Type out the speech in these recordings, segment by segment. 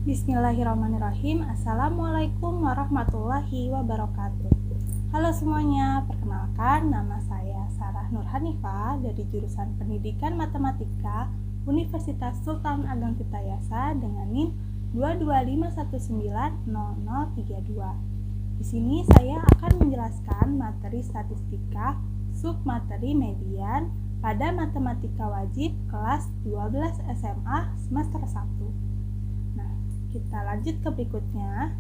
Bismillahirrahmanirrahim. Assalamualaikum warahmatullahi wabarakatuh. Halo semuanya, perkenalkan nama saya Sarah Nur Hanifah dari jurusan Pendidikan Matematika Universitas Sultan Ageng Tirtayasa dengan NIM 225190032. Di sini saya akan menjelaskan materi statistika submateri median pada matematika wajib kelas 12 SMA semester 1. Kita lanjut ke berikutnya.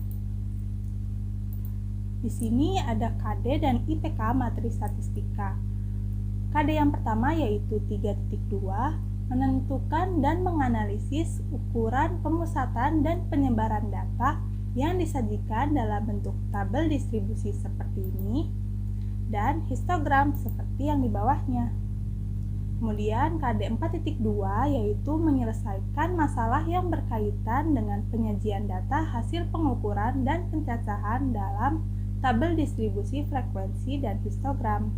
Di sini ada KD dan IPK materi statistika. KD yang pertama yaitu 3.2, menentukan dan menganalisis ukuran pemusatan dan penyebaran data yang disajikan dalam bentuk tabel distribusi seperti ini dan histogram seperti yang di bawahnya. Kemudian KD 4.2 yaitu menyelesaikan masalah yang berkaitan dengan penyajian data hasil pengukuran dan pencacahan dalam tabel distribusi frekuensi dan histogram.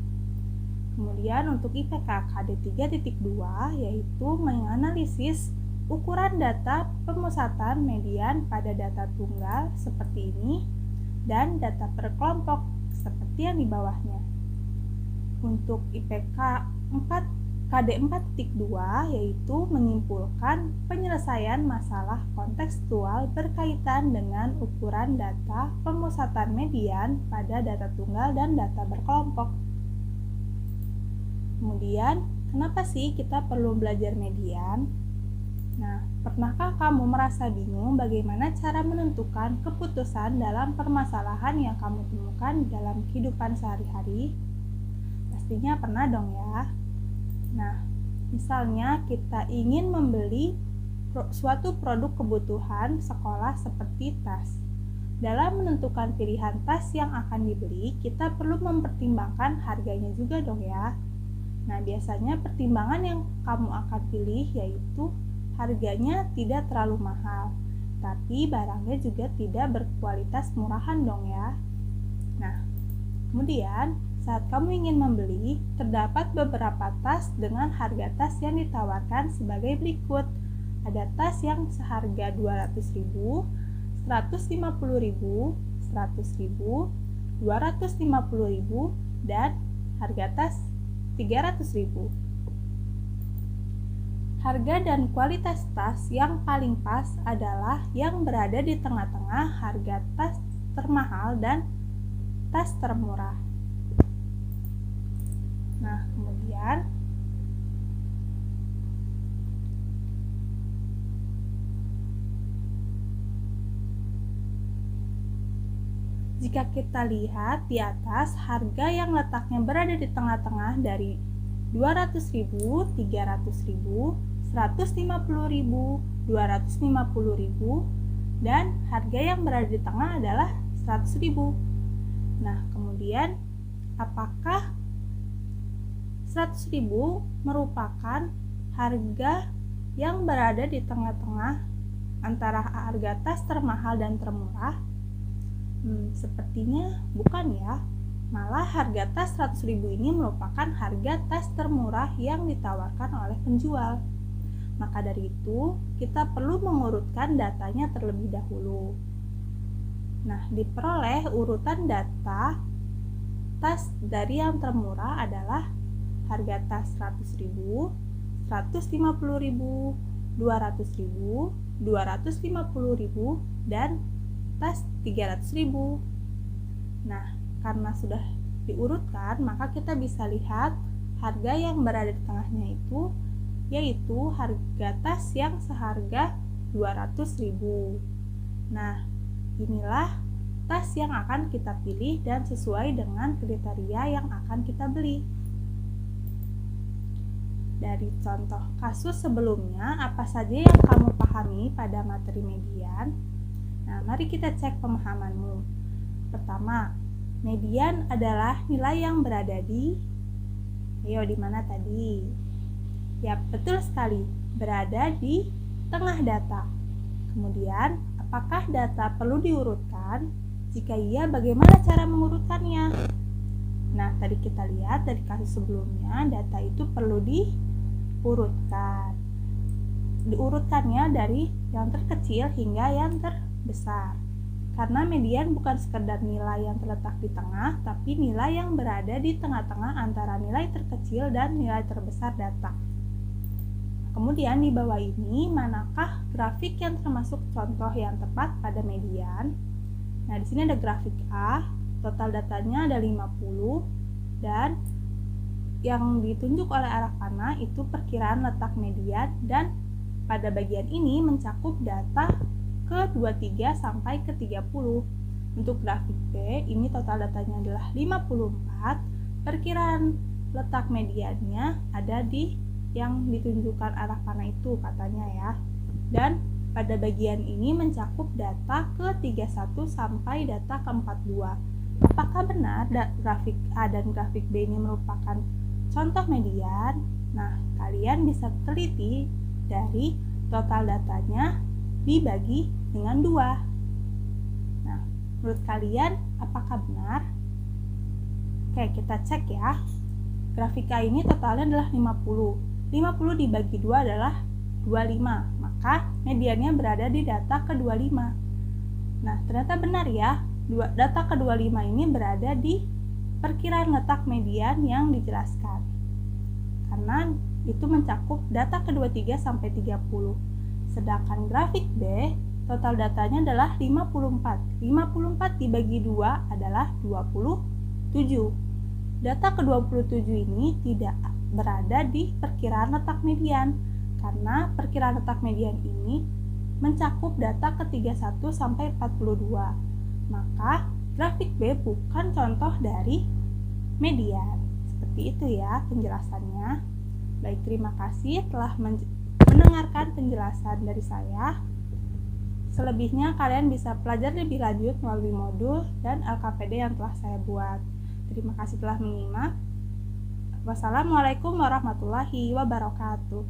Kemudian untuk IPK KD 3.2 yaitu menganalisis ukuran data pemusatan median pada data tunggal seperti ini dan data per kelompok seperti yang di bawahnya. Untuk IPK KD 4.2 yaitu menyimpulkan penyelesaian masalah kontekstual berkaitan dengan ukuran data pemusatan median pada data tunggal dan data berkelompok. Kemudian, kenapa sih kita perlu belajar median? Nah, pernahkah kamu merasa bingung bagaimana cara menentukan keputusan dalam permasalahan yang kamu temukan dalam kehidupan sehari-hari? Pastinya pernah dong ya. Nah, misalnya kita ingin membeli suatu produk kebutuhan sekolah seperti tas. Dalam menentukan pilihan tas yang akan dibeli, kita perlu mempertimbangkan harganya juga dong ya. Nah, biasanya pertimbangan yang kamu akan pilih yaitu harganya tidak terlalu mahal, tapi barangnya juga tidak berkualitas murahan dong ya. Nah, kemudian saat kamu ingin membeli, terdapat beberapa tas dengan harga tas yang ditawarkan sebagai berikut. Ada tas yang seharga 200.000, 150.000, 100.000, 250.000, dan harga tas 300.000. Harga dan kualitas tas yang paling pas adalah yang berada di tengah-tengah harga tas termahal dan tas termurah. Nah, kemudian jika kita lihat di atas, harga yang letaknya berada di tengah-tengah dari 200.000, 300.000, 150.000, 250.000, dan harga yang berada di tengah adalah 100.000. Nah, kemudian apakah 100.000 merupakan harga yang berada di tengah-tengah antara harga tas termahal dan termurah? Sepertinya bukan ya. Malah harga tas 100.000 ini merupakan harga tas termurah yang ditawarkan oleh penjual. Maka dari itu, kita perlu mengurutkan datanya terlebih dahulu. Nah, diperoleh urutan data tas dari yang termurah adalah harga tas 100.000, 150.000, 200.000, 250.000, dan tas 300.000. Nah, karena sudah diurutkan, maka kita bisa lihat harga yang berada di tengahnya itu yaitu harga tas yang seharga 200.000. Nah, inilah tas yang akan kita pilih dan sesuai dengan kriteria yang akan kita beli. Dari contoh kasus sebelumnya, apa saja yang kamu pahami pada materi median? Nah, mari kita cek pemahamanmu. Pertama, median adalah nilai yang berada di mana tadi? Ya, betul sekali, berada di tengah data. Kemudian, apakah data perlu diurutkan? Jika iya, bagaimana cara mengurutkannya? Nah, tadi kita lihat dari kasus sebelumnya, data itu perlu diurutkan. diurutkannya dari yang terkecil hingga yang terbesar. Karena median bukan sekedar nilai yang terletak di tengah, tapi nilai yang berada di tengah-tengah antara nilai terkecil dan nilai terbesar data. Kemudian di bawah ini, manakah grafik yang termasuk contoh yang tepat pada median? Nah, di sini ada grafik A, total datanya ada 50, dan yang ditunjuk oleh arah panah itu perkiraan letak median, dan pada bagian ini mencakup data ke 23 sampai ke 30. Untuk grafik B, ini total datanya adalah 54, perkiraan letak mediannya ada di yang ditunjukkan arah panah itu katanya ya. Dan pada bagian ini mencakup data ke 31 sampai data ke 42. Apakah benar grafik A dan grafik B ini merupakan contoh median? Nah, kalian bisa teliti dari total datanya dibagi dengan 2. Nah, menurut kalian apakah benar? Oke, kita cek ya. Grafik A ini totalnya adalah 50. 50 dibagi 2 adalah 25, maka mediannya berada di data ke-25. Nah, ternyata benar ya, data ke-25 ini berada di perkiraan letak median yang dijelaskan. Karena itu mencakup data ke-23 sampai 30. Sedangkan grafik B, total datanya adalah 54. 54 dibagi 2 adalah 27. Data ke-27 ini tidak berada di perkiraan letak median, karena perkiraan letak median ini mencakup data ke-31 sampai 42. Maka grafik B bukan contoh dari median. Seperti itu ya penjelasannya. Baik, terima kasih telah mendengarkan penjelasan dari saya. Selebihnya kalian bisa pelajari lebih lanjut melalui modul dan LKPD yang telah saya buat. Terima kasih telah menyimak. Wassalamualaikum warahmatullahi wabarakatuh.